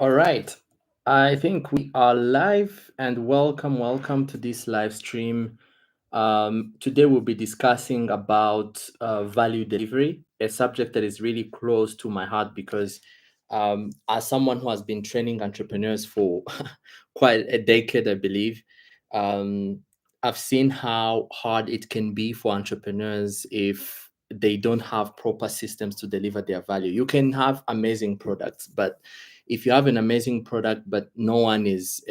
All right. I think we are live and welcome to this live stream. Today we'll be discussing about value delivery, a subject that is really close to my heart because as someone who has been training entrepreneurs for quite a decade, I believe, um, I've seen how hard it can be for entrepreneurs if they don't have proper systems to deliver their value. You can have amazing products, but if you have an amazing product but no one is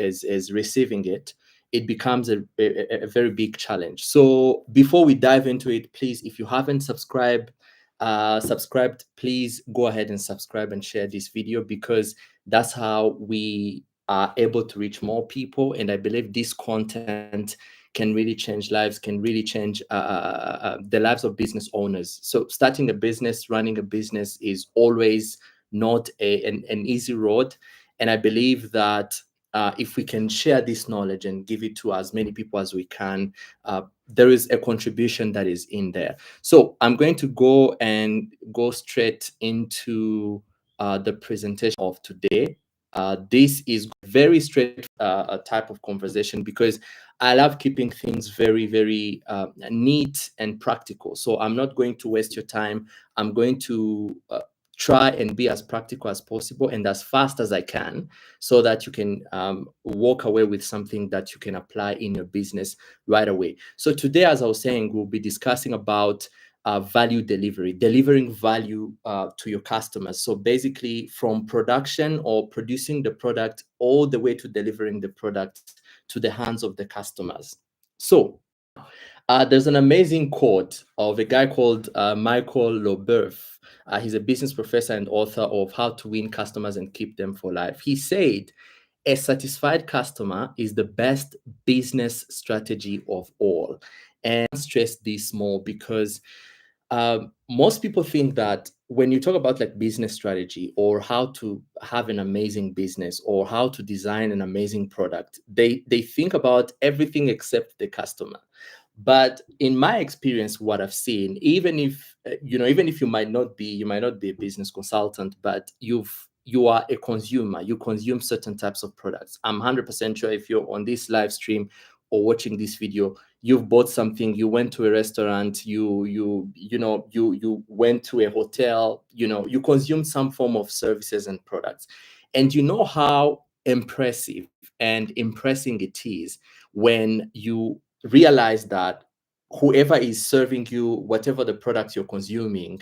receiving it, it becomes a very big challenge. So before we dive into it, please, if you haven't subscribed, please go ahead and subscribe and share this video because that's how we are able to reach more people. And I believe this content can really change lives, can really change the lives of business owners. So starting a business, running a business is always not an easy road. And I believe that if we can share this knowledge and give it to as many people as we can, there is a contribution that is in there. So I'm going to go straight into the presentation of today. This is very straight a type of conversation because I love keeping things very neat and practical. So I'm not going to waste your time. I'm going to try and be as practical as possible and as fast as I can so that you can walk away with something that you can apply in your business right away. So today, as I was saying, we'll be discussing about value delivery, delivering value to your customers. So basically, from production or producing the product all the way to delivering the product to the hands of the customers. So there's an amazing quote of a guy called Michael Loberf. He's a business professor and author of How to Win Customers and Keep Them for Life. He said, a satisfied customer is the best business strategy of all. And I stress this more because most people think that when you talk about like business strategy or how to have an amazing business or how to design an amazing product, they think about everything except the customer. But in my experience, what I've seen, even if even if you might not be a business consultant, but you are a consumer, you consume certain types of products. I'm 100% sure if you're on this live stream or watching this video, you've bought something, you went to a restaurant, you went to a hotel, you consumed some form of services and products, and you know how impressive and impressing it is when you realize that whoever is serving you whatever the product you're consuming,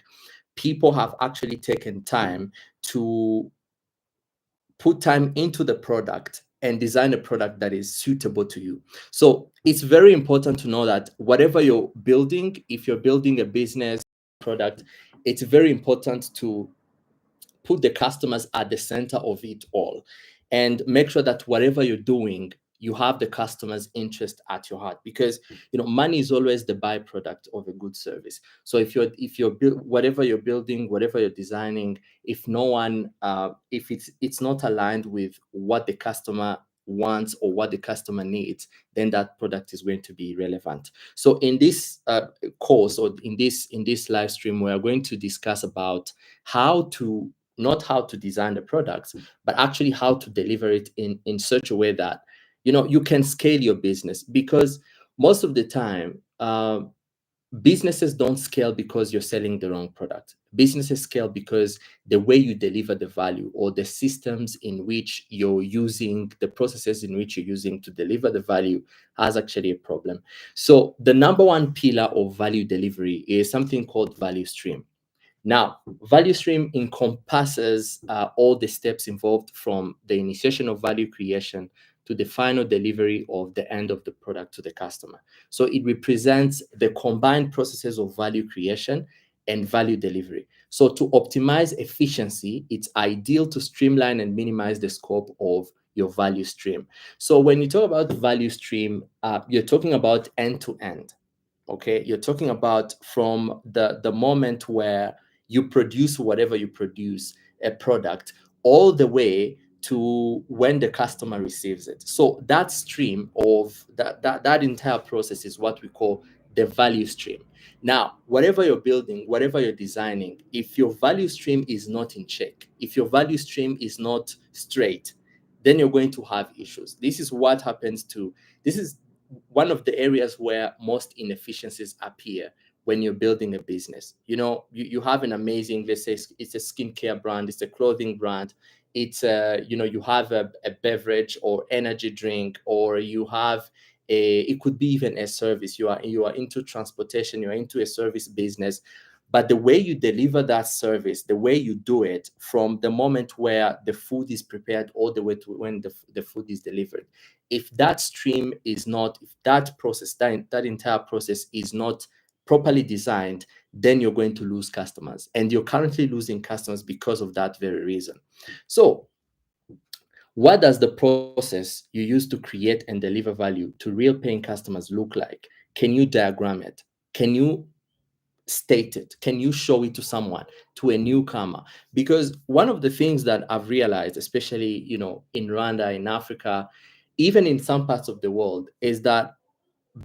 people have actually taken time to put time into the product and design a product that is suitable to you. So it's very important to know that whatever you're building, if you're building a business product, it's very important to put the customers at the center of it all and make sure that whatever you're doing, you have the customer's interest at your heart, because money is always the byproduct of a good service. So whatever you're building, whatever you're designing, if no one if it's not aligned with what the customer wants or what the customer needs, then that product is going to be irrelevant. So in this course, or in this live stream, we are going to discuss about how to not how to design the products, but actually how to deliver it in such a way that you can scale your business. Because most of the time, businesses don't scale because you're selling the wrong product. Businesses scale because the way you deliver the value, or the systems in which you're using, the processes in which you're using to deliver the value, has actually a problem. So the number one pillar of value delivery is something called value stream. Now, value stream encompasses all the steps involved from the initiation of value creation to the final delivery of the end of the product to the customer. So it represents the combined processes of value creation and value delivery. So to optimize efficiency, it's ideal to streamline and minimize the scope of your value stream. So when you talk about value stream, you're talking about end to end. Okay, you're talking about from the moment where you produce whatever you produce, a product, all the way to when the customer receives it. So that stream of that entire process is what we call the value stream. Now, whatever you're building, whatever you're designing, if your value stream is not in check, if your value stream is not straight, then you're going to have issues. This is one of the areas where most inefficiencies appear when you're building a business. You have an amazing, let's say it's a skincare brand, it's a clothing brand, it's you have a beverage or energy drink, or you have it could be even a service. You are into transportation, you're into a service business, but the way you deliver that service, the way you do it, from the moment where the food is prepared all the way to when the food is delivered, if that stream is not, if that process, that entire process is not properly designed, then you're going to lose customers, and you're currently losing customers because of that very reason. So what does the process you use to create and deliver value to real paying customers look like? Can you diagram it? Can you state it? Can you show it to someone, to a newcomer? Because one of the things that I've realized, especially in Rwanda, in Africa, even in some parts of the world, is that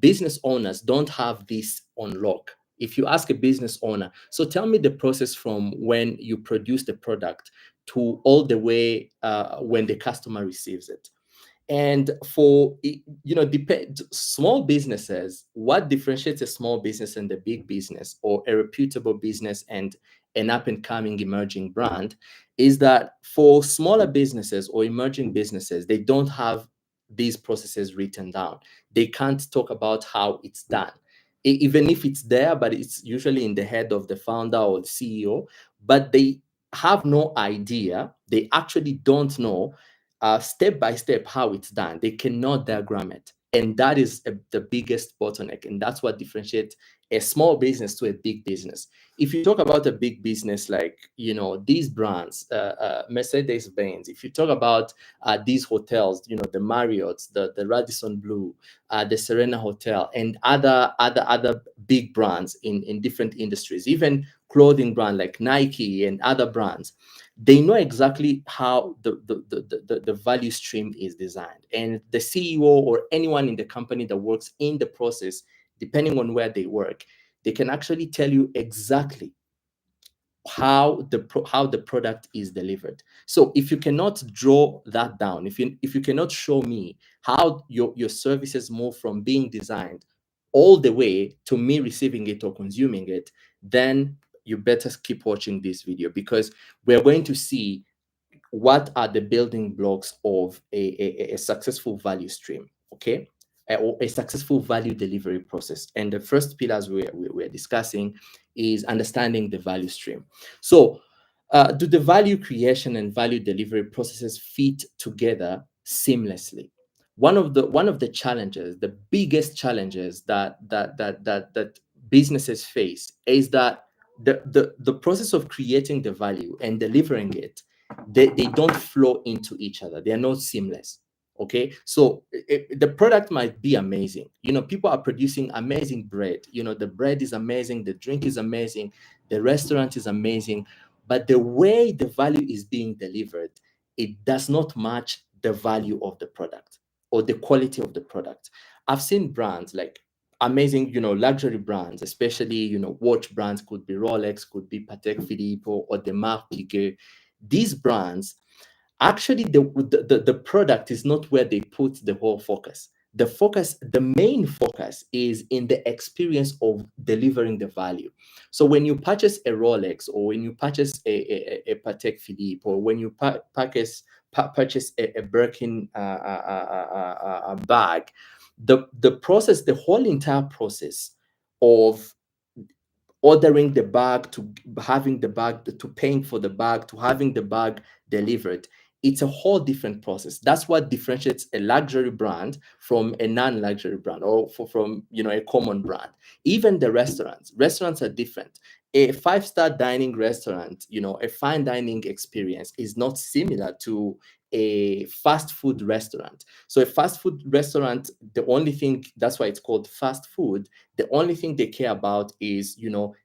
business owners don't have this on lock. If you ask a business owner, so tell me the process from when you produce the product to all the way when the customer receives it. And for small businesses, what differentiates a small business and a big business, or a reputable business and an up and coming emerging brand, is that for smaller businesses or emerging businesses, they don't have these processes written down. They can't talk about how it's done. Even if it's there, but it's usually in the head of the founder or the CEO, but they have no idea. They actually don't know step by step how it's done. They cannot diagram it. And that is the biggest bottleneck. And that's what differentiates a small business to a big business. If you talk about a big business like, these brands, Mercedes-Benz, if you talk about these hotels, the Marriott's, the Radisson Blu, the Serena Hotel, and other big brands in different industries, even clothing brand like Nike and other brands, they know exactly how the value stream is designed. And the CEO or anyone in the company that works in the process, depending on where they work, they can actually tell you exactly how the product is delivered. So if you cannot draw that down, if you cannot show me how your services move from being designed all the way to me receiving it or consuming it, then you better keep watching this video, because we're going to see what are the building blocks of a successful value stream, okay? Or a successful value delivery process. And the first pillars we're discussing is understanding the value stream. So do the value creation and value delivery processes fit together seamlessly? One of the challenges, the biggest challenges that businesses face, is that the process of creating the value and delivering it, they don't flow into each other. They are not seamless. Okay, so the product might be amazing. People are producing amazing bread. The bread is amazing, the drink is amazing, the restaurant is amazing, but the way the value is being delivered, it does not match the value of the product or the quality of the product. I've seen brands like amazing, luxury brands, especially, watch brands, could be Rolex, could be Patek Philippe, or the Marc Piguet. These brands, actually, the product is not where they put the whole focus. The main focus is in the experience of delivering the value. So when you purchase a Rolex, or when you purchase a Patek Philippe, or when you purchase a Birkin bag, the process, the whole entire process of ordering the bag, to having the bag, to paying for the bag, to having the bag delivered, it's a whole different process. That's what differentiates a luxury brand from a non-luxury brand, or from a common brand. Even the restaurants are different. A five-star dining restaurant, a fine dining experience, is not similar to a fast food restaurant. So a fast food restaurant, the only thing, that's why it's called fast food, the only thing they care about is,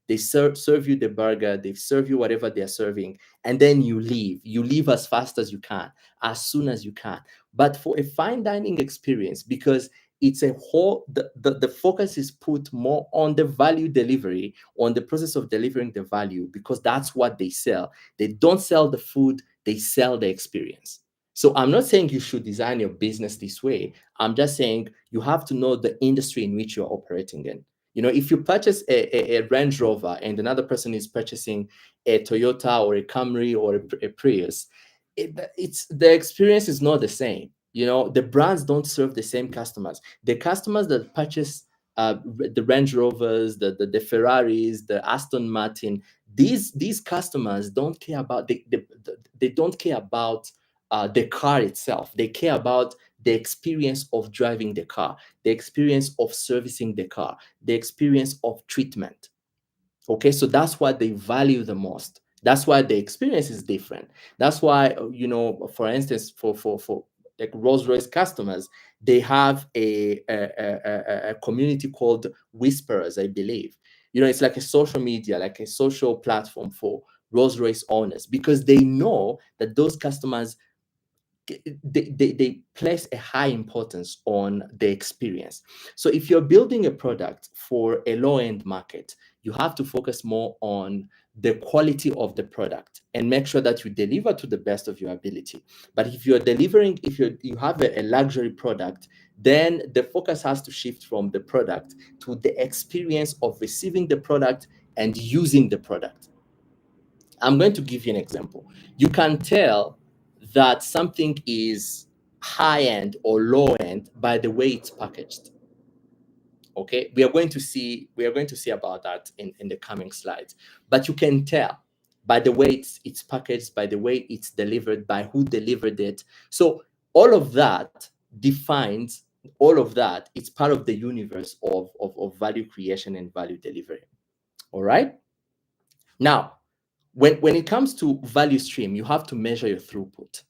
they serve you the burger, they serve you whatever they're serving, and then you leave as fast as you can, as soon as you can. But for a fine dining experience, because it's a whole, the focus is put more on the value delivery, on the process of delivering the value, because that's what they sell. They don't sell the food, they sell the experience. So I'm not saying you should design your business this way. I'm just saying you have to know the industry in which you're operating in. You know, if you purchase a Range Rover and another person is purchasing a Toyota or a Camry or a Prius, it's the experience is not the same. You know, the brands don't serve the same customers. The customers that purchase the Range Rovers, the Ferraris, the Aston Martin, these customers don't care about they don't care about the car itself. They care about the experience of driving the car, the experience of servicing the car, the experience of treatment. Okay, so that's what they value the most. That's why the experience is different. That's why, you know, for instance, for like Rolls Royce customers, they have a community called Whisperers, I believe. You know, it's like a social media, like a social platform for Rolls Royce owners, because they know that those customers, they place a high importance on the experience. So if you're building a product for a low-end market, you have to focus more on the quality of the product and make sure that you deliver to the best of your ability. But if you're delivering, if you have a luxury product, then the focus has to shift from the product to the experience of receiving the product and using the product. I'm going to give you an example. You can tell that something is high end or low end by the way it's packaged. Okay, we are going to see about that in the coming slides. But you can tell by the way it's packaged, by the way it's delivered, by who delivered it. So all of that defines all of that. It's part of the universe of value creation and value delivery. All right. Now, when it comes to value stream, you have to measure your throughput.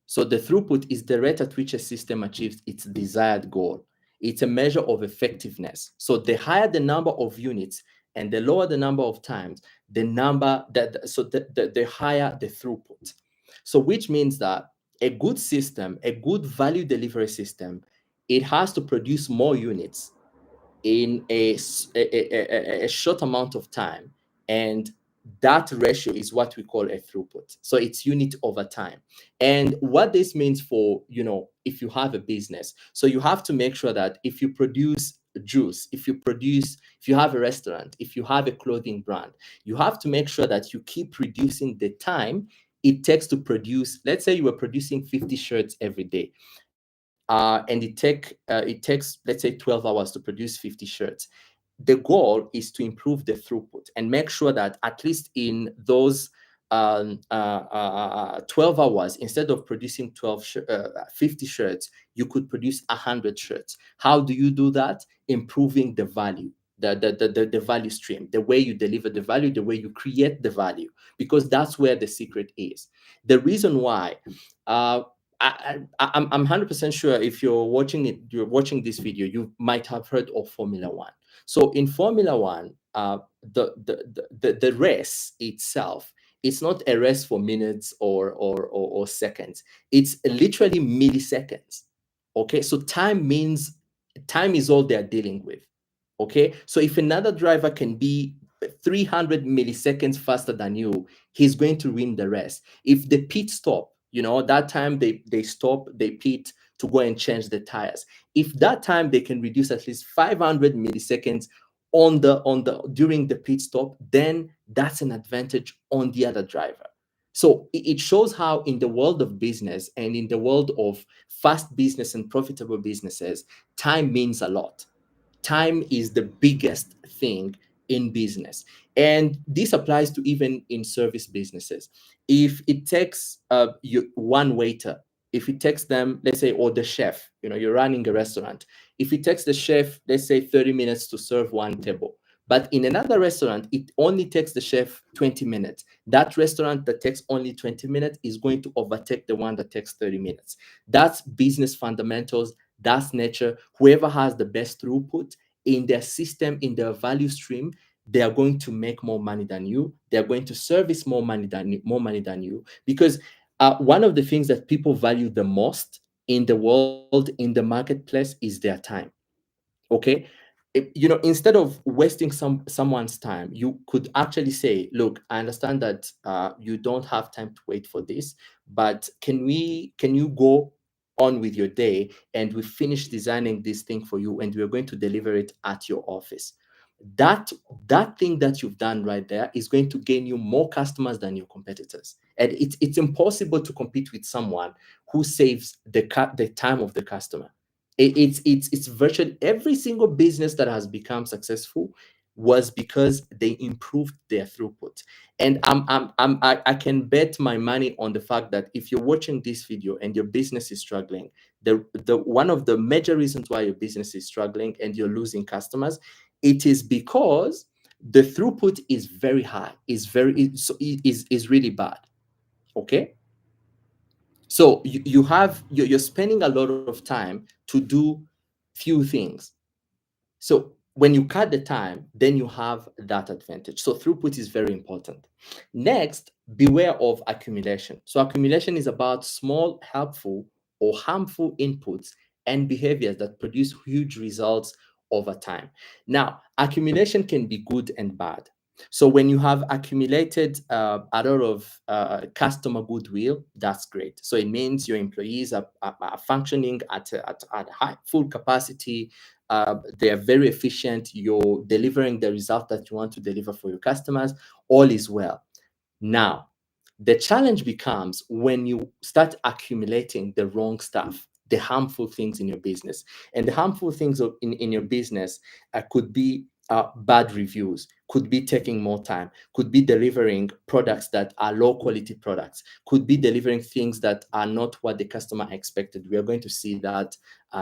So the throughput is the rate at which a system achieves its desired goal. It's a measure of effectiveness. So the higher the number of units and the lower the number of times, the number that so the higher the throughput. So which means that a good system, a good value delivery system, it has to produce more units in a short amount of time, and that ratio is what we call a throughput. So it's unit over time. And what this means for, you know, if you have a business, so you have to make sure that if you produce juice, if you have a restaurant, if you have a clothing brand, you have to make sure that you keep reducing the time it takes to produce. Let's say you were producing 50 shirts every day, and it takes, let's say, 12 hours to produce 50 shirts. The goal is to improve the throughput and make sure that at least in those 12 hours, instead of producing 50 shirts, you could produce 100 shirts. How do you do that? Improving the value, the value stream, the way you deliver the value, the way you create the value, because that's where the secret is. The reason why, I'm 100% sure if you're watching this video, you might have heard of Formula One. So in Formula One, the race itself, it's not a race for minutes or seconds. It's literally milliseconds. Okay, so time is all they're dealing with. Okay, so if another driver can be 300 milliseconds faster than you, he's going to win the race. If the pit stop, you know, that time they stop, they pit to go and change the tires. If that time they can reduce at least 500 milliseconds on the during the pit stop, then that's an advantage on the other driver. So it shows how in the world of business and in the world of fast business and profitable businesses, time means a lot. Time is the biggest thing in business, and this applies to even in service businesses. If it takes one waiter, if it takes them, let's say, or the chef, you know, you're running a restaurant, if it takes the chef, let's say, 30 minutes to serve one table, but in another restaurant it only takes the chef 20 minutes, that restaurant that takes only 20 minutes is going to overtake the one that takes 30 minutes. That's business fundamentals. That's nature. Whoever has the best throughput in their system, in their value stream, they are going to make more money than you. They are going to service more money than you, because one of the things that people value the most in the world, in the marketplace, is their time. Okay. Instead of wasting someone's time, you could actually say, look, I understand that you don't have time to wait for this, but can you go on with your day, and we finish designing this thing for you, and we're going to deliver it at your office. That that thing that you've done right there is going to gain you more customers than your competitors, and it's impossible to compete with someone who saves the time of the customer. It's virtually every single business that has become successful was because they improved their throughput. And I can bet my money on the fact that if you're watching this video and your business is struggling, the one of the major reasons why your business is struggling and you're losing customers, it is because the throughput is very high, is really bad. Okay. So you're spending a lot of time to do few things. So when you cut the time, then you have that advantage. So throughput is very important. Next, beware of accumulation. So accumulation is about small helpful or harmful inputs and behaviors that produce huge results over time. Now, accumulation can be good and bad. So when you have accumulated a lot of customer goodwill, that's great. So it means your employees are functioning at high full capacity. They are very efficient. You're delivering the result that you want to deliver for your customers. All is well. Now, the challenge becomes when you start accumulating the wrong stuff, the harmful things in your business. And the harmful things in your business could be bad reviews, could be taking more time, could be delivering products that are low quality products, could be delivering things that are not what the customer expected. We are going to see that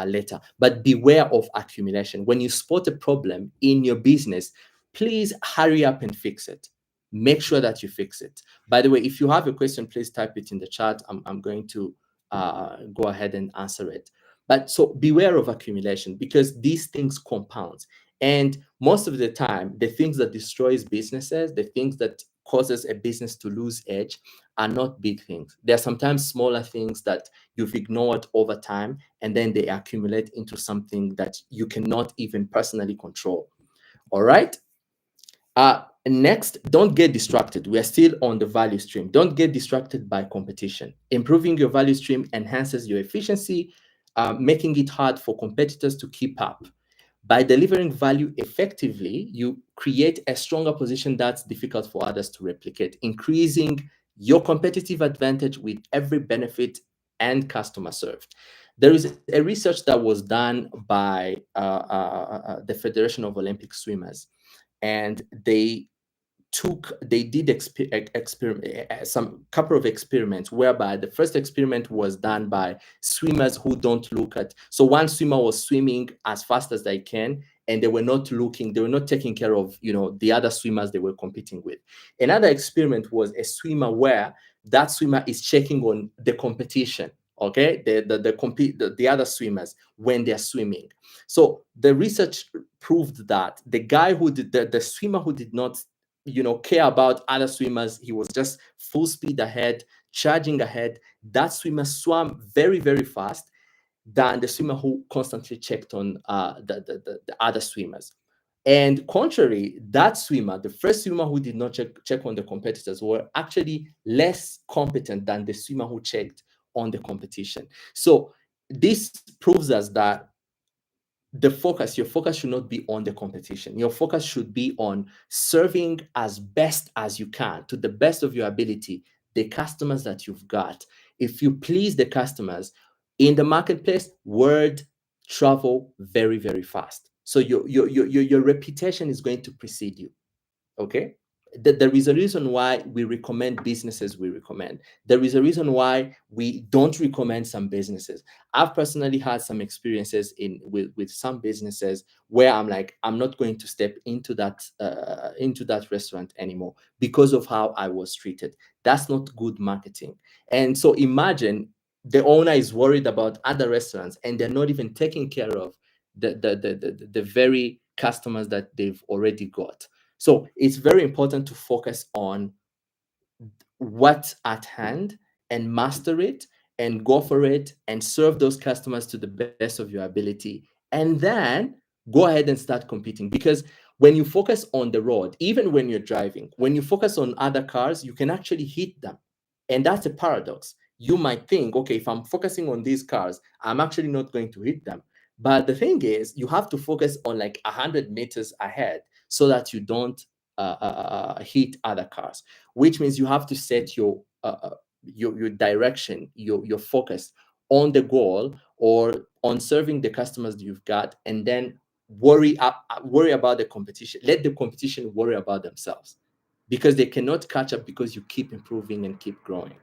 later. But beware of accumulation. When you spot a problem in your business, please hurry up and fix it. Make sure that you fix it. By the way, if you have a question, please type it in the chat. I'm going to go ahead and answer it. But so beware of accumulation, because these things compound. And most of the time, the things that destroys businesses, the things that causes a business to lose edge, are not big things. They're sometimes smaller things that you've ignored over time, and then they accumulate into something that you cannot even personally control. All right. Next, don't get distracted. We are still on the value stream. Don't get distracted by competition. Improving your value stream enhances your efficiency, making it hard for competitors to keep up. By delivering value effectively, you create a stronger position that's difficult for others to replicate, increasing your competitive advantage with every benefit and customer served. There is a research that was done by the Federation of Olympic Swimmers, and they did some couple of experiments, whereby the first experiment was done by swimmers who don't look at. So one swimmer was swimming as fast as they can, and they were not looking, they were not taking care of the other swimmers they were competing with. Another experiment was a swimmer where that swimmer is checking on the competition, okay, the other swimmers when they're swimming. So the research proved that the guy who did the swimmer who did not care about other swimmers, he was just full speed ahead, charging ahead. That swimmer swam very, very fast than the swimmer who constantly checked on the other swimmers. And contrary, that swimmer, the first swimmer who did not check on the competitors, were actually less competent than the swimmer who checked on the competition. So this proves us that your focus should not be on the competition. Your focus should be on serving as best as you can, to the best of your ability, the customers that you've got. If you please the customers in the marketplace, word travel very, very fast. So your reputation is going to precede you. Okay. There is a reason why we recommend businesses we recommend. There is a reason why we don't recommend some businesses. I've personally had some experiences with some businesses where I'm like, I'm not going to step into that restaurant anymore because of how I was treated. That's not good marketing. And so imagine the owner is worried about other restaurants, and they're not even taking care of the very customers that they've already got. So it's very important to focus on what's at hand and master it, and go for it and serve those customers to the best of your ability. And then go ahead and start competing. Because when you focus on the road, even when you're driving, when you focus on other cars, you can actually hit them. And that's a paradox. You might think, okay, if I'm focusing on these cars, I'm actually not going to hit them. But the thing is, you have to focus on like 100 meters ahead so that you don't hit other cars, which means you have to set your direction, your focus on the goal or on serving the customers that you've got, and then worry about the competition. Let the competition worry about themselves, because they cannot catch up because you keep improving and keep growing.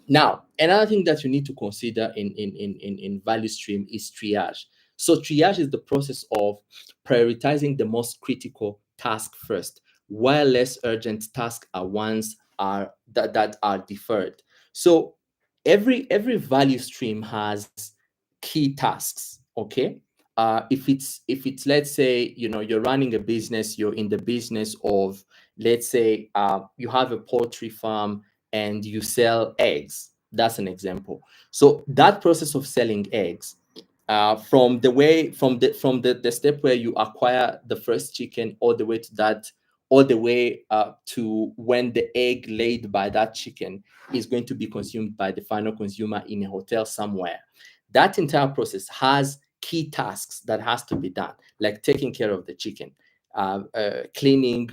Now, another thing that you need to consider in value stream is triage. So triage is the process of prioritizing the most critical task first, while less urgent tasks are ones are that are deferred. So every value stream has key tasks. Okay. If it's let's say you're running a business, you're in the business of, let's say, you have a poultry farm and you sell eggs. That's an example. So that process of selling eggs, from the step where you acquire the first chicken, all the way to that, all the way to when the egg laid by that chicken is going to be consumed by the final consumer in a hotel somewhere. That entire process has key tasks that has to be done, like taking care of the chicken, cleaning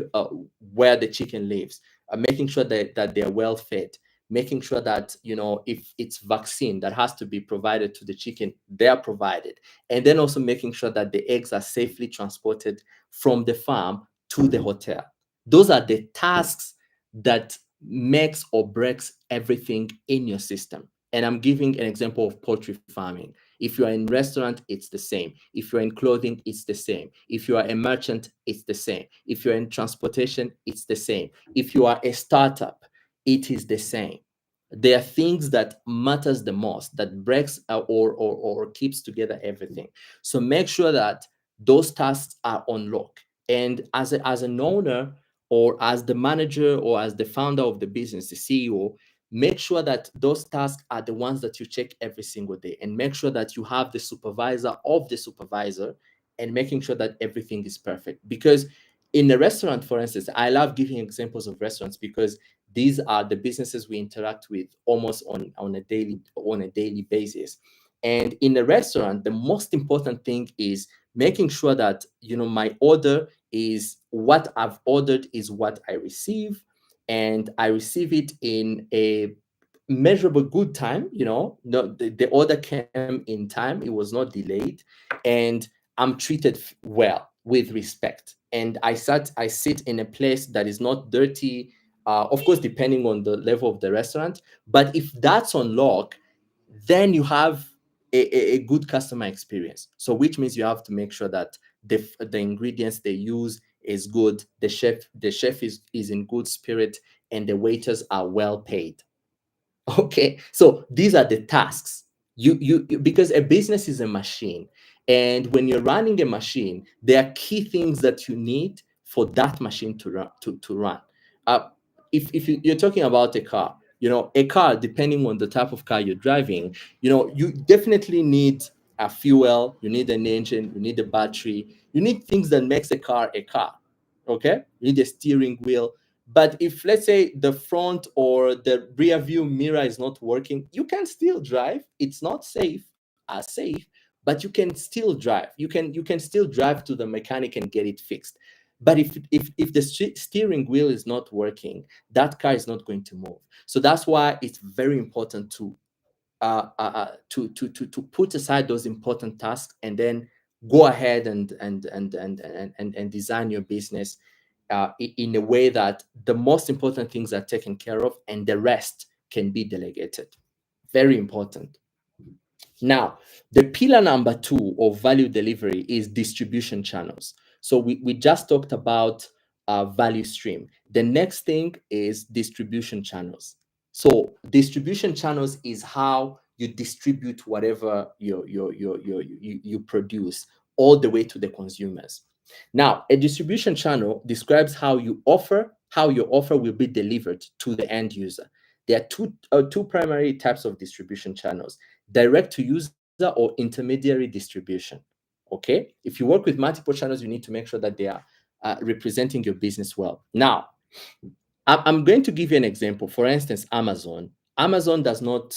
where the chicken lives, making sure that they're well fed, making sure that if it's vaccine that has to be provided to the chicken, they are provided, and then also making sure that the eggs are safely transported from the farm to the hotel. Those are the tasks that makes or breaks everything in your system. And I'm giving an example of poultry farming. If you are in restaurant, it's the same. If you're in clothing, it's the same. If you are a merchant, it's the same. If you're in transportation, it's the same. If you are a startup, it is the same. There are things that matters the most, that breaks or keeps together everything. So make sure that those tasks are on lock. And as an owner, or as the manager, or as the founder of the business, the CEO, make sure that those tasks are the ones that you check every single day, and make sure that you have the supervisor of the supervisor, and making sure that everything is perfect. Because in a restaurant, for instance, I love giving examples of restaurants, because these are the businesses we interact with almost on a daily basis. And in a restaurant, the most important thing is making sure that my order is what I've ordered is what I receive, and I receive it in a measurable good time. No, the order came in time, it was not delayed, and I'm treated well, with respect, and I sit in a place that is not dirty, of course, depending on the level of the restaurant. But if that's on lock, then you have a good customer experience. So which means you have to make sure that the ingredients they use is good, the chef is in good spirit, and the waiters are well paid. Okay, so these are the tasks. Because a business is a machine, and when you're running a machine, there are key things that you need for that machine to run. Uh, if you're talking about a car, a car, depending on the type of car you're driving, you definitely need a fuel, you need an engine, you need a battery, you need things that makes a car a car. Okay, you need a steering wheel. But if, let's say, the front or the rear view mirror is not working, you can still drive. It's not safe, but you can still drive. You can still drive to the mechanic and get it fixed. But if the steering wheel is not working, that car is not going to move. So that's why it's very important to put aside those important tasks, and then go ahead and design your business in a way that the most important things are taken care of, and the rest can be delegated. Very important. Now, the pillar number 2 of value delivery is distribution channels. So we just talked about value stream. The next thing is distribution channels. So distribution channels is how you distribute whatever you produce, all the way to the consumers. Now, a distribution channel describes how your offer will be delivered to the end user. There are two primary types of distribution channels: direct to user or intermediary distribution. Okay, if you work with multiple channels, you need to make sure that they are representing your business well. Now, I'm going to give you an example. For instance, Amazon. Amazon does not.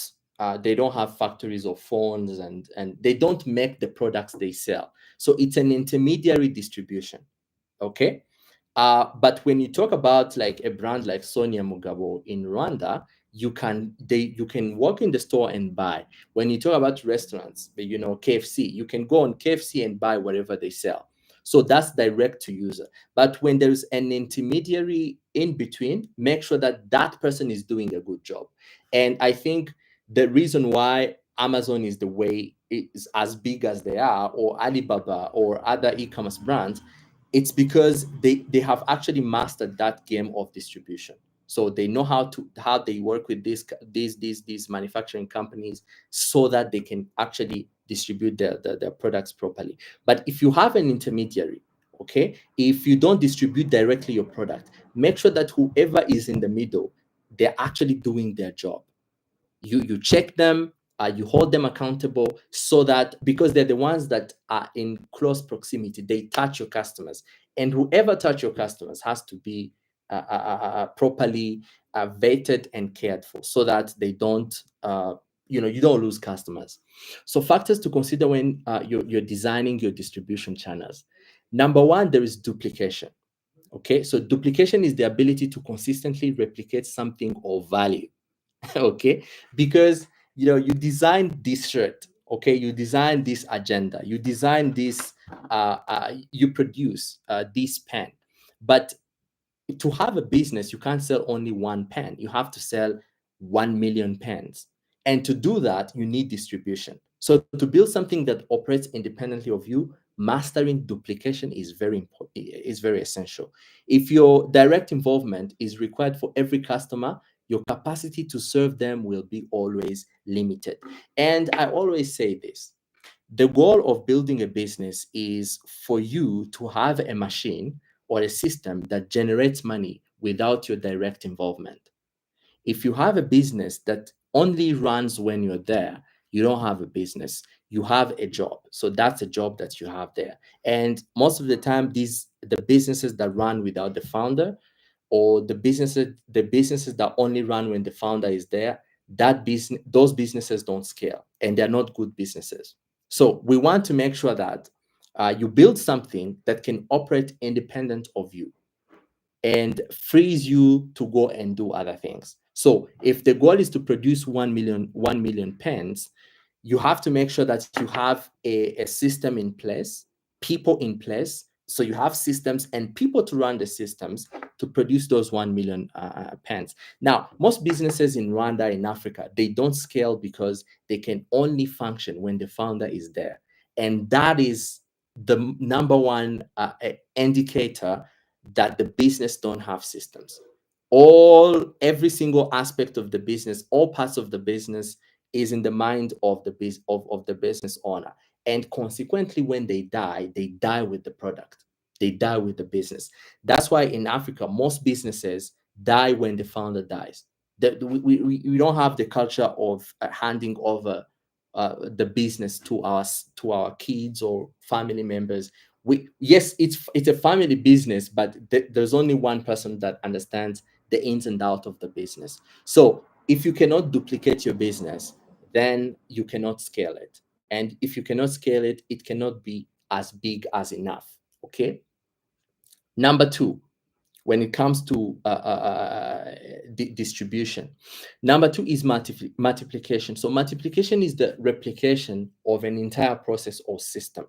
They don't have factories or phones, and they don't make the products they sell. So it's an intermediary distribution. Okay. But when you talk about like a brand like Sonia Mugabo in Rwanda, you can walk in the store and buy. When you talk about restaurants, KFC, you can go on KFC and buy whatever they sell. So that's direct to user. But when there's an intermediary in between, make sure that that person is doing a good job. And I think the reason why Amazon is the way is as big as they are, or Alibaba or other e-commerce brands, it's because they have actually mastered that game of distribution. So they know how they work with these manufacturing companies so that they can actually distribute their products properly. But if you have an intermediary, okay, if you don't distribute directly your product, make sure that whoever is in the middle, they're actually doing their job. You check them, you hold them accountable, so that, because they're the ones that are in close proximity, they touch your customers, and whoever touch your customers has to be properly vetted and cared for, so that they don't you don't lose customers. So factors to consider when you're designing your distribution channels: number one, there is duplication. Okay, so duplication is the ability to consistently replicate something of value. Okay, because you design this shirt, okay, you design this agenda, you design this you produce this pen, but to have a business, you can't sell only one pen. You have to sell 1 million pens. And to do that, you need distribution. So to build something that operates independently of you, mastering duplication is very important, is very essential. If your direct involvement is required for every customer, your capacity to serve them will be always limited. And I always say this: the goal of building a business is for you to have a machine or a system that generates money without your direct involvement. If you have a business that only runs when you're there, you don't have a business. You have a job. So that's a job that you have there. And most of the time, the businesses that run without the founder, or the businesses that only run when the founder is there, those businesses don't scale, and they're not good businesses. So we want to make sure that you build something that can operate independent of you and frees you to go and do other things. So if the goal is to produce 1 million pens, you have to make sure that you have a system in place, people in place. So you have systems and people to run the systems to produce those 1 million pens. Now, most businesses in Rwanda, in Africa, they don't scale because they can only function when the founder is there. And that is the number one indicator that the business don't have systems. Every single aspect of the business, all parts of the business is in the mind of the business owner. And consequently, when they die with the product. They die with the business. That's why in Africa, most businesses die when the founder dies. We don't have the culture of handing over the business to our kids or family members. Yes, it's a family business, but there's only one person that understands the ins and out of the business. So if you cannot duplicate your business, then you cannot scale it. And if you cannot scale it, it cannot be as big as enough. Okay. Number two, when it comes to distribution, number two is multiplication. So multiplication is the replication of an entire process or system.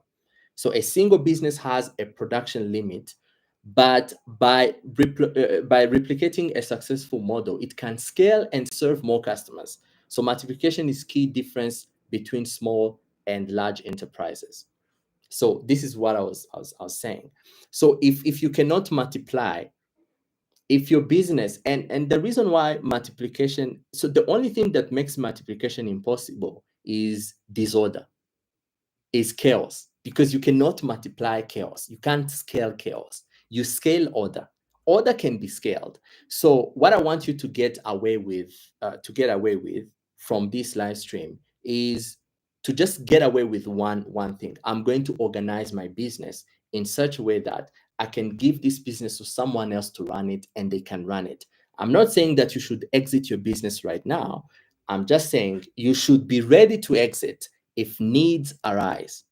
So a single business has a production limit, but by replicating a successful model, it can scale and serve more customers. So multiplication is key difference between small and large enterprises. So this is what I was saying. So if you cannot multiply, if your business, and the reason why multiplication, so the only thing that makes multiplication impossible is disorder, is chaos, because you cannot multiply chaos. You can't scale chaos. You scale order. Order can be scaled. So what I want you to get away with from this live stream is to just get away with one thing. I'm going to organize my business in such a way that I can give this business to someone else to run it and they can run it. I'm not saying that you should exit your business right now. I'm just saying you should be ready to exit if needs arise.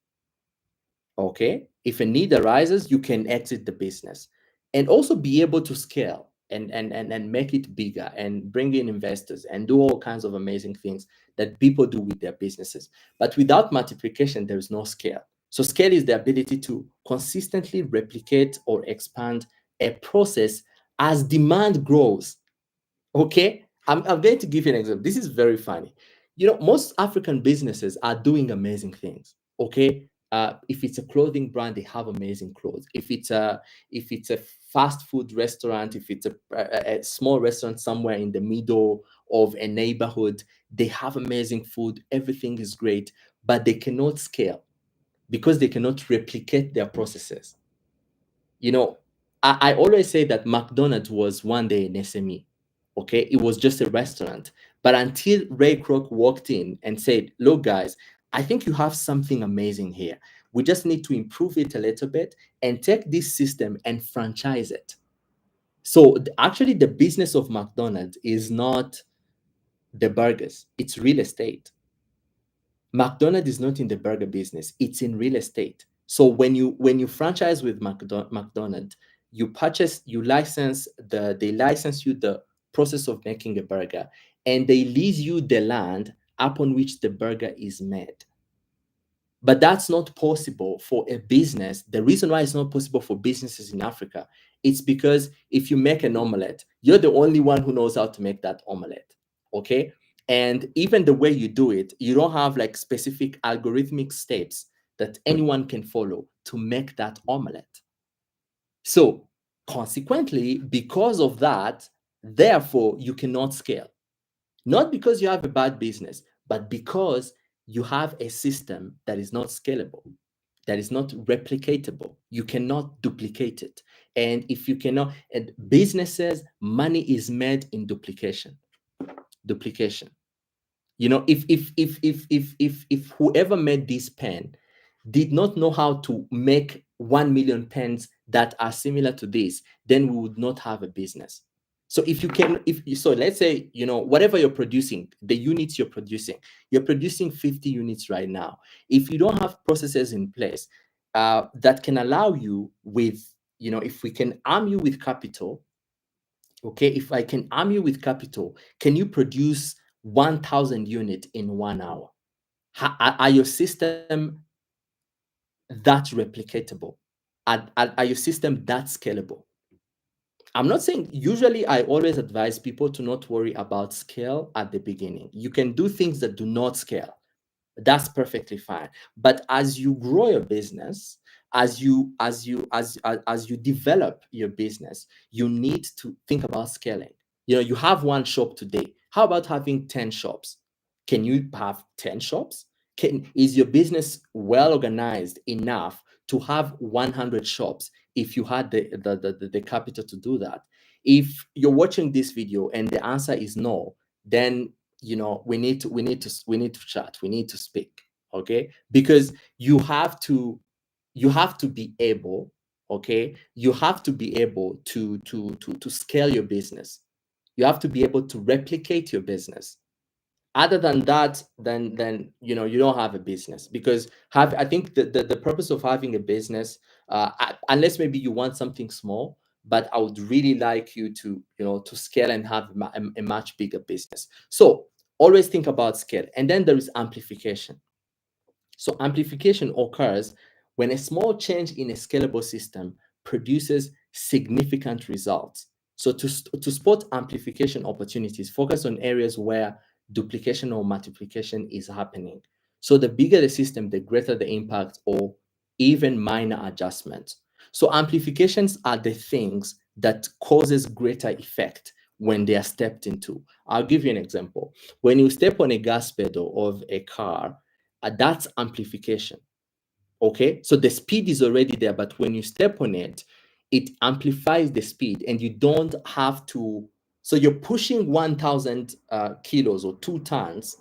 Okay, if a need arises, you can exit the business and also be able to scale and make it bigger and bring in investors and do all kinds of amazing things that people do with their businesses. But without multiplication, there is no scale. So scale is the ability to consistently replicate or expand a process as demand grows. Okay, I'm going to give you an example. This is very funny. Most African businesses are doing amazing things. Okay, if it's a clothing brand, they have amazing clothes. If it's a fast food restaurant, if it's a small restaurant somewhere in the middle of a neighborhood, they have amazing food. Everything is great, but they cannot scale because they cannot replicate their processes. you know, I always say that McDonald's was one day an SME. Okay, it was just a restaurant. But until Ray Kroc walked in and said, "Look, guys, I think you have something amazing here. We just need to improve it a little bit and take this system and franchise it." So actually, the business of McDonald's is not the burgers; it's real estate. McDonald's is not in the burger business, it's in real estate. So when you franchise with McDonald's, they license you the process of making a burger, and they lease you the land upon which the burger is made. But that's not possible for a business. The reason why it's not possible for businesses in Africa, it's because if you make an omelette, you're the only one who knows how to make that omelette. Okay. And even the way you do it, you don't have like specific algorithmic steps that anyone can follow to make that omelette. So, consequently, because of that, therefore, you cannot scale. Not because you have a bad business, but because you have a system that is not scalable, that is not replicatable. You cannot duplicate it. And if you cannot, and businesses, money is made in duplication. Duplication. If whoever made this pen did not know how to make 1 million pens that are similar to this, then we would not have a business. So if you can, if so, let's say, whatever you're producing, the units you're producing 50 units right now. If you don't have processes in place that can allow you with, if we can arm you with capital, okay, if I can arm you with capital, can you produce 1,000 units in 1 hour? Are your system that replicatable? Are your system that scalable? I'm not saying, usually I always advise people to not worry about scale at the beginning. You can do things that do not scale. That's perfectly fine. But as you grow your business, as you develop your business, you need to think about scaling. You have one shop today. How about having 10 shops? Can you have 10 shops? Is your business well organized enough to have 100 shops if you had the capital to do that? If you're watching this video and the answer is no, then we need to chat, we need to speak. Okay, because you have to be able, okay, you have to be able to scale your business. You have to be able to replicate your business. Other than that, then you don't have a business. Because I think the purpose of having a business, unless maybe you want something small, but I would really like you to scale and have a much bigger business. So always think about scale. And then there is amplification. So amplification occurs when a small change in a scalable system produces significant results. So to spot amplification opportunities, focus on areas where duplication or multiplication is happening. So the bigger the system, the greater the impact, or even minor adjustments. So amplifications are the things that causes greater effect when they are stepped into. I'll give you an example. When you step on a gas pedal of a car, that's amplification. Okay, so the speed is already there, but when you step on it, it amplifies the speed, and you don't have to. So you're pushing 1,000 kilos or 2 tons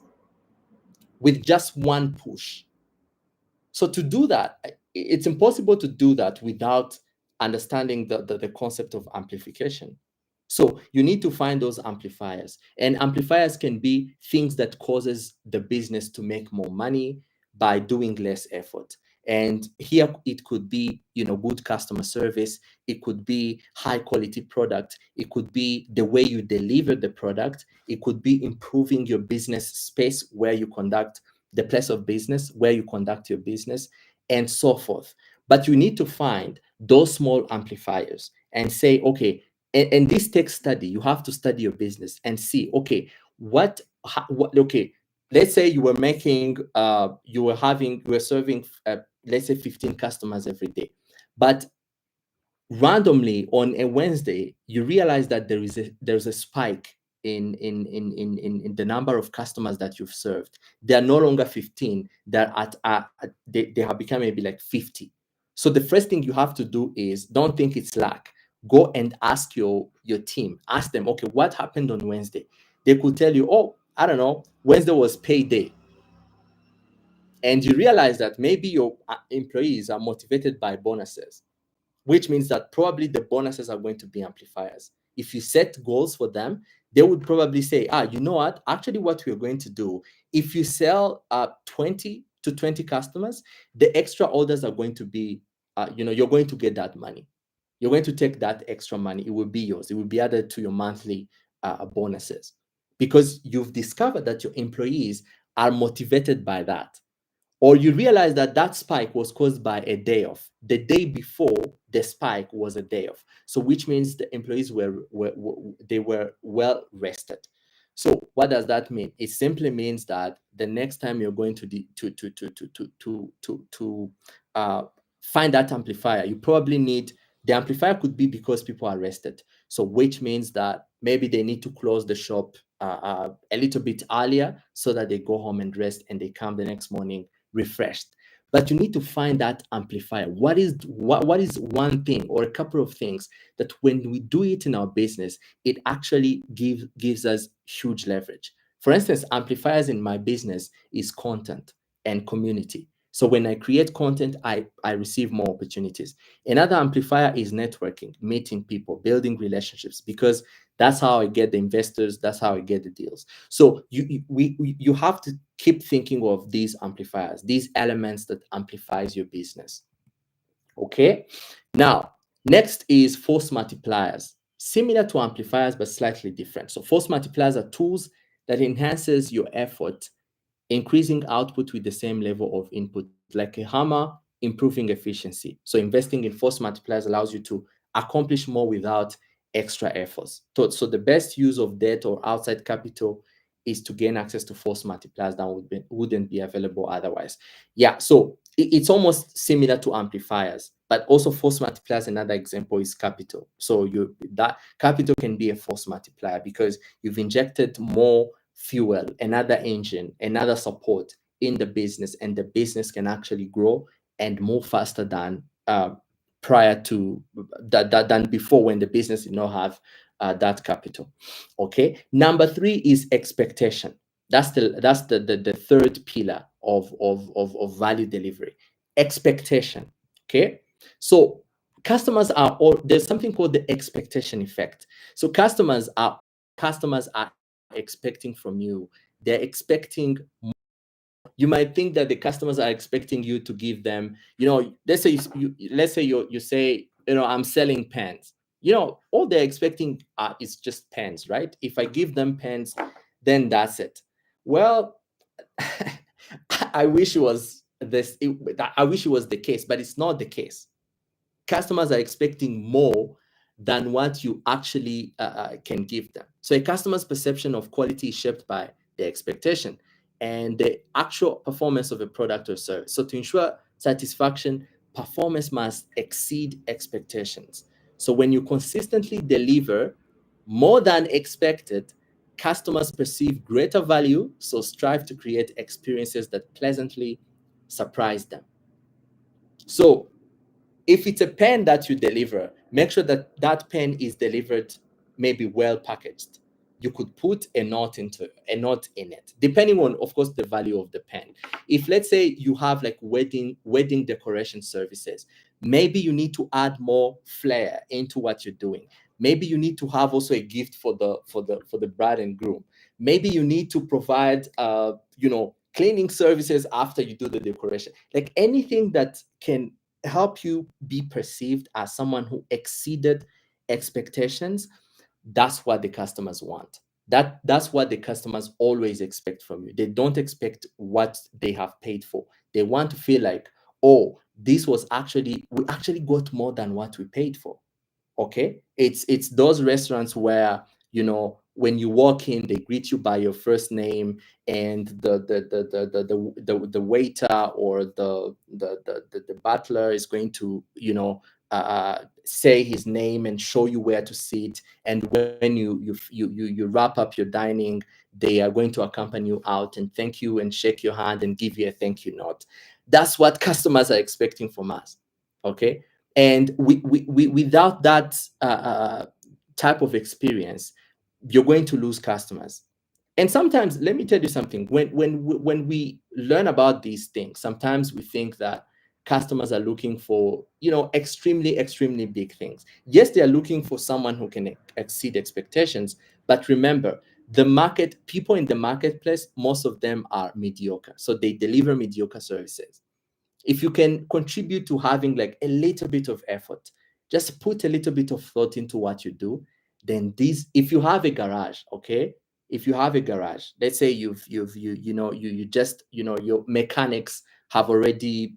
with just one push. So to do that, it's impossible to do that without understanding the concept of amplification. So you need to find those amplifiers, and amplifiers can be things that causes the business to make more money by doing less effort. And here it could be, good customer service. It could be high quality product. It could be the way you deliver the product. It could be improving your business space where you conduct the place of business, where you conduct your business, and so forth. But you need to find those small amplifiers and say, okay, and this takes study. You have to study your business and see, okay, okay, let's say you were making, you were serving, let's say 15 customers every day, but randomly on a Wednesday, you realize that there's a spike in the number of customers that you've served. They are no longer 15. They have become maybe like 50. So the first thing you have to do is, don't think it's luck. Go and ask your team. Ask them, okay, what happened on Wednesday? They could tell you, oh, I don't know, Wednesday was payday. And you realize that maybe your employees are motivated by bonuses, which means that probably the bonuses are going to be amplifiers. If you set goals for them, they would probably say, you know what? Actually, what we're going to do, if you sell 20 to 20 customers, the extra orders are going to be, you're going to get that money. You're going to take that extra money. It will be yours. It will be added to your monthly bonuses, because you've discovered that your employees are motivated by that. Or you realize that that spike was caused by a day off. The day before the spike was a day off. So which means the employees were well rested. So what does that mean? It simply means that the next time you're going to find that amplifier, you probably need, the amplifier could be because people are rested. So which means that maybe they need to close the shop a little bit earlier so that they go home and rest, and they come the next morning refreshed. But you need to find that amplifier. What is one thing or a couple of things that when we do it in our business, it actually gives us huge leverage? For instance, amplifiers in my business is content and community. So when I create content, I receive more opportunities. Another amplifier is networking, meeting people, building relationships, because that's how I get the investors. That's how I get the deals. So you have to keep thinking of these amplifiers, these elements that amplifies your business. Okay. Now, next is force multipliers, similar to amplifiers, but slightly different. So force multipliers are tools that enhances your effort, increasing output with the same level of input, like a hammer improving efficiency. So investing in force multipliers allows you to accomplish more without extra efforts. So the best use of debt or outside capital is to gain access to force multipliers that wouldn't be available otherwise. Yeah, so it's almost similar to amplifiers, but also force multipliers. Another example is capital. So that capital can be a force multiplier because you've injected more fuel, another engine, another support in the business, and the business can actually grow and move faster than prior to than before, when the business did not have that capital. Okay. Number 3 is expectation. That's the third pillar of value delivery. Expectation. Okay. So customers are all, there's something called the expectation effect. So customers are expecting from you. They're expecting, you might think that the customers are expecting you to give them, let's say you say, I'm selling pens. All they're expecting is just pens, right? If I give them pens, then that's it. Well, I wish it was I wish it was the case, but it's not the case. Customers are expecting more than what you actually can give them. So a customer's perception of quality is shaped by the expectation and the actual performance of a product or service. So to ensure satisfaction, performance must exceed expectations. So when you consistently deliver more than expected, customers perceive greater value, so strive to create experiences that pleasantly surprise them. So if it's a pen that you deliver Make sure that that pen is delivered maybe well packaged. You could put a note in it, depending on, of course, the value of the pen. If, let's say, you have like wedding decoration services, maybe you need to add more flair into what you're doing. Maybe you need to have also a gift for the bride and groom. Maybe you need to provide cleaning services after you do the decoration. Like anything that can help you be perceived as someone who exceeded expectations, that's what the customers want. That's what the customers always expect from you. They don't expect what they have paid for. They want to feel like, oh, this was actually, we actually got more than what we paid for. Okay, it's those restaurants where, when you walk in, they greet you by your first name, and the waiter or the butler is going to, say his name and show you where to sit. And when you wrap up your dining, they are going to accompany you out and thank you and shake your hand and give you a thank you note. That's what customers are expecting from us. Okay, and without that type of experience, you're going to lose customers. And sometimes, let me tell you something, when we learn about these things, sometimes we think that customers are looking for, extremely big things. Yes, they are looking for someone who can exceed expectations, but remember, the market people in the marketplace, most of them are mediocre, so they deliver mediocre services. If you can contribute to having like a little bit of effort, just put a little bit of thought into what you do, then this, if you have a garage, okay, if you have a garage, let's say you just, your mechanics have already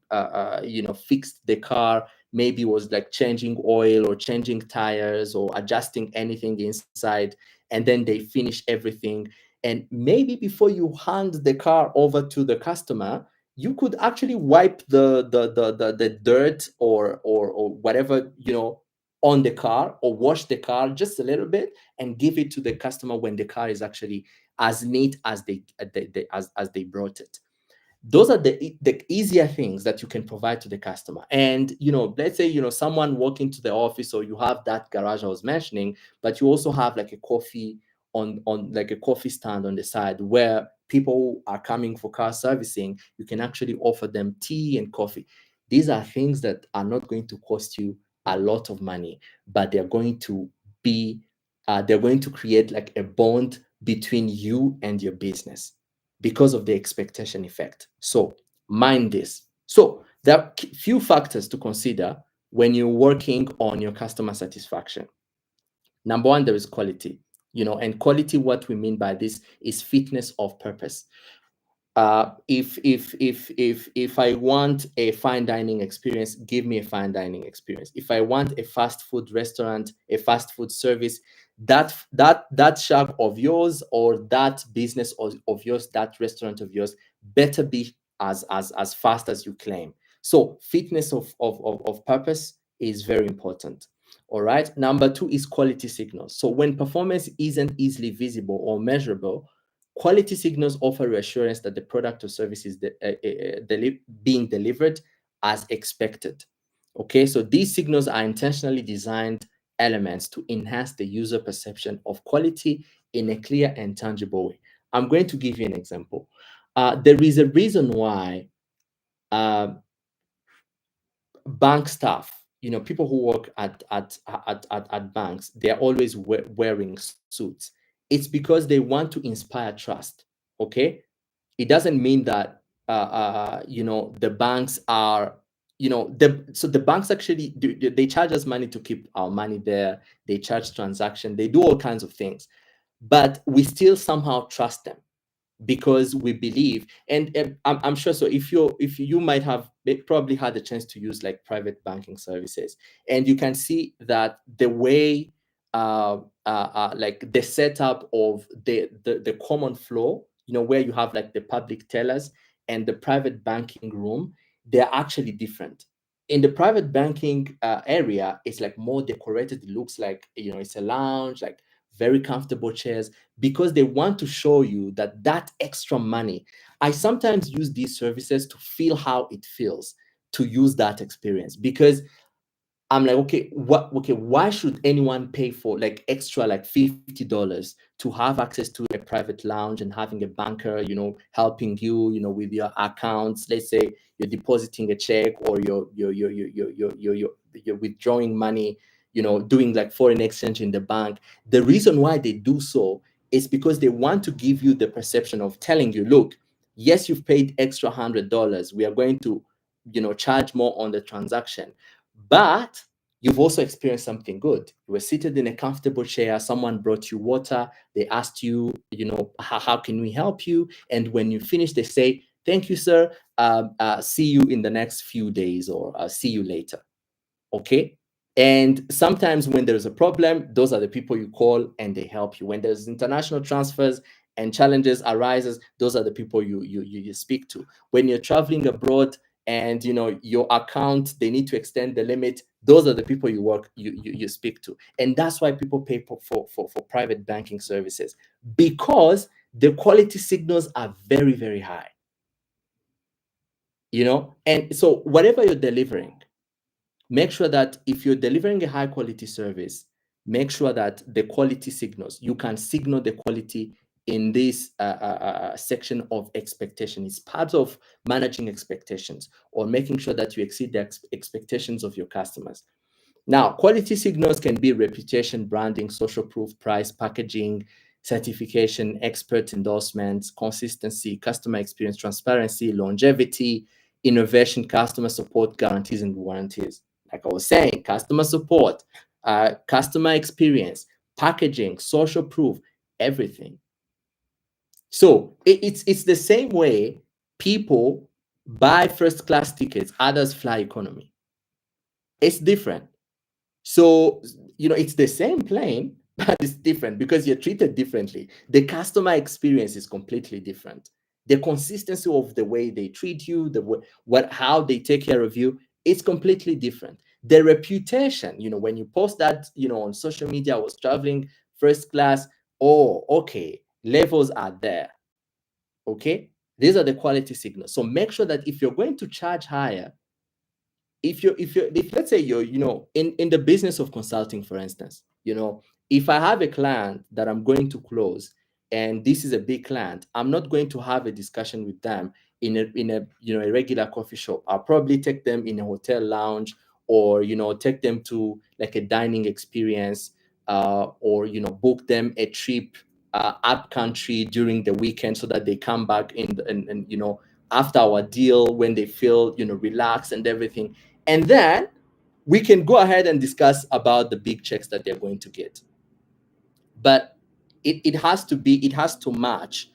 fixed the car, maybe was like changing oil or changing tires or adjusting anything inside, and then they finish everything. And maybe before you hand the car over to the customer, you could actually wipe the dirt or whatever, on the car, or wash the car just a little bit and give it to the customer when the car is actually as neat as as they brought it. Those are the easier things that you can provide to the customer. And let's say, someone walking to the office, or you have that garage I was mentioning, but you also have like a coffee on like a coffee stand on the side where people are coming for car servicing. You can actually offer them tea and coffee. These are things that are not going to cost you a lot of money, but be they're going to create like a bond between you and your business because of the expectation effect. So mind this. So there are few factors to consider when you're working on your customer satisfaction. Number one, there is quality. And quality, what we mean by this is fitness of purpose. If I want a fine dining experience, give me a fine dining experience. If I want a fast food restaurant, a fast food service, that shop of yours, or that business of yours, that restaurant of yours, better be as fast as you claim. So fitness of purpose is very important. All right. Number two is quality signals. So when performance isn't easily visible or measurable, quality signals offer reassurance that the product or service is being delivered as expected. Okay, so these signals are intentionally designed elements to enhance the user perception of quality in a clear and tangible way. I'm going to give you an example. There is a reason why uh, bank staff, people who work at banks, they're always wearing suits. It's because they want to inspire trust. Okay, it doesn't mean that the banks are, the banks actually they charge us money to keep our money there. They charge transaction, they do all kinds of things, but we still somehow trust them because we believe. And I'm sure, so if you might have probably had the chance to use like private banking services, and you can see that the way like the setup of the common flow, where you have like the public tellers and the private banking room, they're actually different. In the private banking area, it's like more decorated. It looks like, it's a lounge, like very comfortable chairs, because they want to show you that extra money. I sometimes use these services to feel how it feels to use that experience, because I'm like, okay, why should anyone pay for like extra like $50 to have access to a private lounge and having a banker, helping you, with your accounts? Let's say you're depositing a check, or you're withdrawing money, doing like foreign exchange in the bank. The reason why they do so is because they want to give you the perception of telling you, look, yes, you've paid extra $100. We are going to, charge more on the transaction, but you've also experienced something good. You were seated in a comfortable chair, someone brought you water, they asked you, how can we help you? And when you finish, they say, thank you, sir. See you in the next few days, or see you later. Okay. And sometimes when there's a problem, those are the people you call and they help you. When there's international transfers and challenges arises, those are the people you speak to. When you're traveling abroad and your account, they need to extend the limit, those are the people you speak to. And that's why people pay for private banking services, because the quality signals are very, very high. And so whatever you're delivering, make sure that if you're delivering a high quality service, make sure that the quality signals, you can signal the quality in this section of expectation. It's part of managing expectations, or making sure that you exceed the expectations of your customers. Now, quality signals can be reputation, branding, social proof, price, packaging, certification, expert endorsements, consistency, customer experience, transparency, longevity, innovation, customer support, guarantees, and warranties. Like I was saying, customer support, customer experience, packaging, social proof, everything. So it's the same way people buy first class tickets, others fly economy. It's different. So, it's the same plane, but it's different because you're treated differently. The customer experience is completely different. The consistency of the way they treat you, how they take care of you, it's completely different. The reputation, when you post that, on social media, I was traveling first class. Oh, okay, levels are there. Okay, these are the quality signals. So make sure that if you're going to charge higher, if let's say you're in the business of consulting, for instance, if I have a client that I'm going to close, and this is a big client, I'm not going to have a discussion with them in a a regular coffee shop. I'll probably take them in a hotel lounge, or take them to like a dining experience, or book them a trip up country during the weekend, so that they come back and after our deal, when they feel relaxed and everything. And then we can go ahead and discuss about the big checks that they're going to get. But it has to match.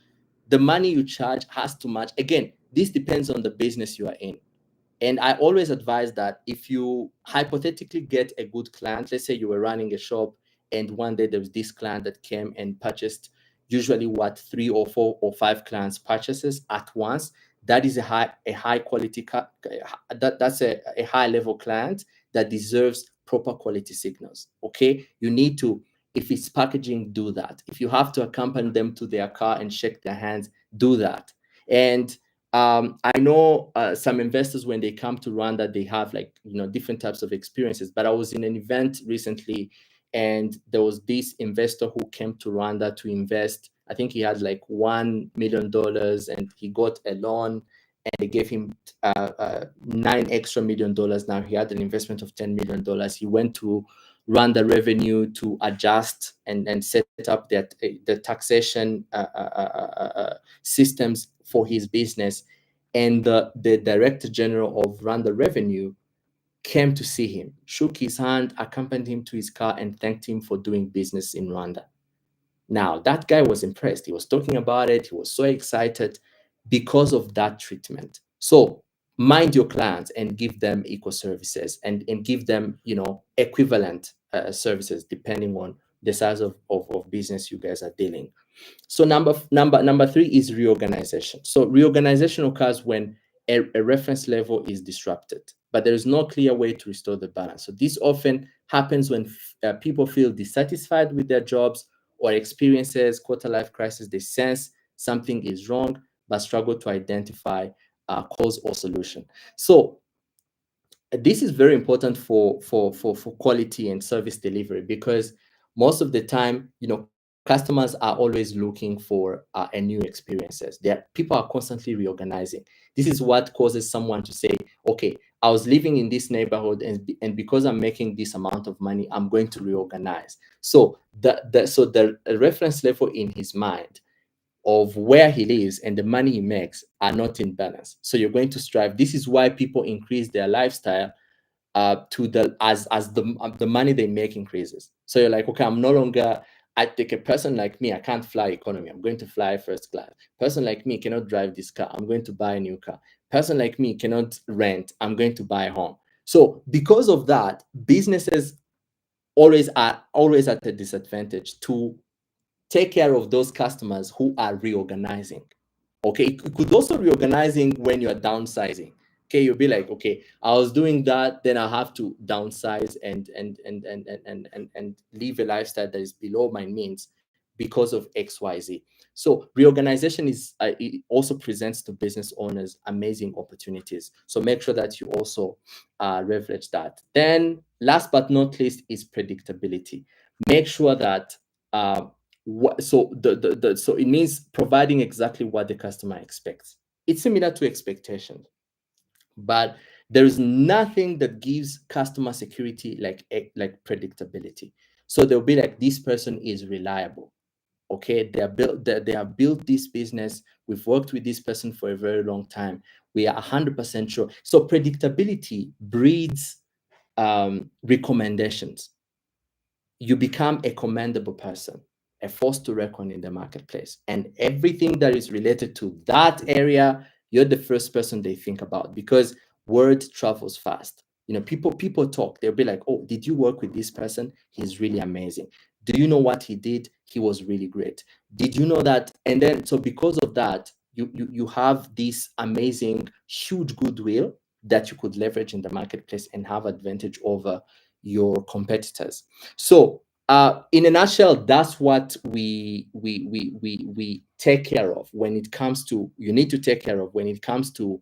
The money you charge has to match. Again, this depends on the business you are in. And I always advise that if you hypothetically get a good client, let's say you were running a shop, and one day there was this client that came and purchased, usually what 3 or 4 or 5 clients purchases at once. That is a high quality that's a high level client that deserves proper quality signals. Okay, you need to, if it's packaging, do that. If you have to accompany them to their car and shake their hands, do that. And I know some investors, when they come to Rwanda, they have like different types of experiences. But I was in an event recently, and there was this investor who came to Rwanda to invest. I think he had like $1 million, and he got a loan, and they gave him $9 extra million. Now he had an investment of $10 million. He went to Rwanda revenue to adjust and set up that the taxation systems for his business. And the director general of Rwanda revenue came to see him, shook his hand, accompanied him to his car, and thanked him for doing business in Rwanda. Now, that guy was impressed. He was talking about it. He was so excited because of that treatment. So mind your clients and give them equal services, and give them, equivalent services depending on the size of business you guys are dealing. So number 3 is reorganization. So reorganization occurs when a reference level is disrupted, but there is no clear way to restore the balance. So this often happens when people feel dissatisfied with their jobs, or experiences quarter life crisis. They sense something is wrong, but struggle to identify cause or solution. So this is very important for quality and service delivery, because most of the time, customers are always looking for a new experiences. People are constantly reorganizing. This is what causes someone to say, okay, I was living in this neighborhood, and because I'm making this amount of money, I'm going to reorganize. So the reference level in his mind of where he lives and the money he makes are not in balance. So you're going to strive. This is why people increase their lifestyle to the as the money they make increases. So you're like, okay, I'm no longer. I take a person like me, I can't fly economy. I'm going to fly first class. Person like me cannot drive this car. I'm going to buy a new car. Person like me cannot rent. I'm going to buy a home. So because of that, businesses always at a disadvantage to take care of those customers who are reorganizing. Okay, it could also reorganizing when you're downsizing. Okay, you'll be like, okay, I was doing that, then I have to downsize and live a lifestyle that is below my means because of XYZ. So reorganization it also presents to business owners amazing opportunities. So make sure that you also leverage that. Then last but not least is predictability. Make sure that so it means providing exactly what the customer expects. It's similar to expectations, but there is nothing that gives customer security like predictability. So they'll be like, this person is reliable. Okay, they have built this business. We've worked with this person for a very long time. We are 100% sure. So predictability breeds recommendations. You become a commendable person, a force to reckon in the marketplace. And everything that is related to that area, you're the first person they think about, because word travels fast. People talk. They'll be like, "Oh, did you work with this person? He's really amazing. Do you know what he did? He was really great. Did you know that?" And then, so because of that, you have this amazing, huge goodwill that you could leverage in the marketplace and have advantage over your competitors. So, in a nutshell, that's what we take care of when it comes to you need to take care of when it comes to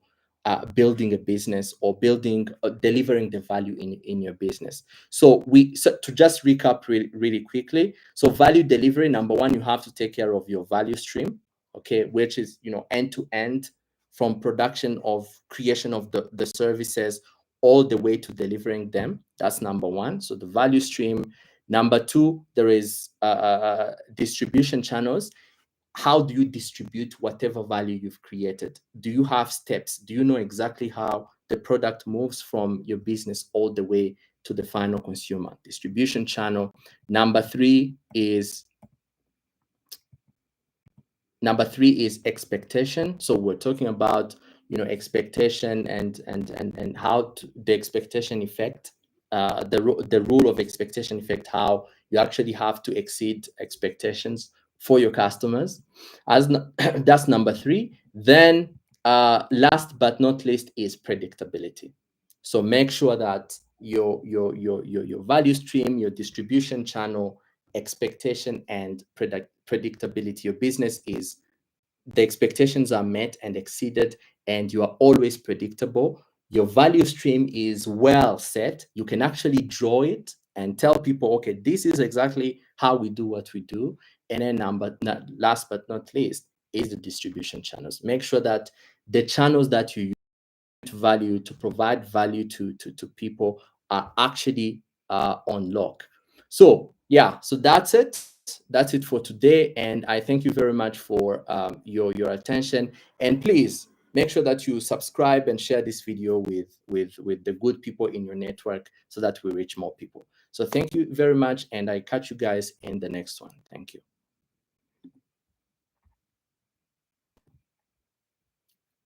building a business or building delivering the value in your business. So to just recap really quickly. So value delivery, number one, you have to take care of your value stream, okay, which is end to end, from production of creation of the services all the way to delivering them. That's number one. So the value stream. Number two, there is distribution channels. How do you distribute whatever value you've created? Do you have steps? Do you know exactly how the product moves from your business all the way to the final consumer? Distribution channel. Number three is expectation. So we're talking about expectation and how the expectation effect, the rule of expectation effect, how you actually have to exceed expectations for your customers. That's number three. Then last but not least is predictability. So make sure that your value stream, your distribution channel, expectation, and predictability, your business is the expectations are met and exceeded, and you are always predictable. Your value stream is well set. You can actually draw it and tell people, okay, this is exactly how we do what we do. And then last but not least is the distribution channels. Make sure that the channels that you value to provide value to people are actually on lock. So yeah, so that's it for today, and I thank you very much for your attention. And please make sure that you subscribe and share this video with the good people in your network, so that we reach more people. So thank you very much, and I catch you guys in the next one. Thank you.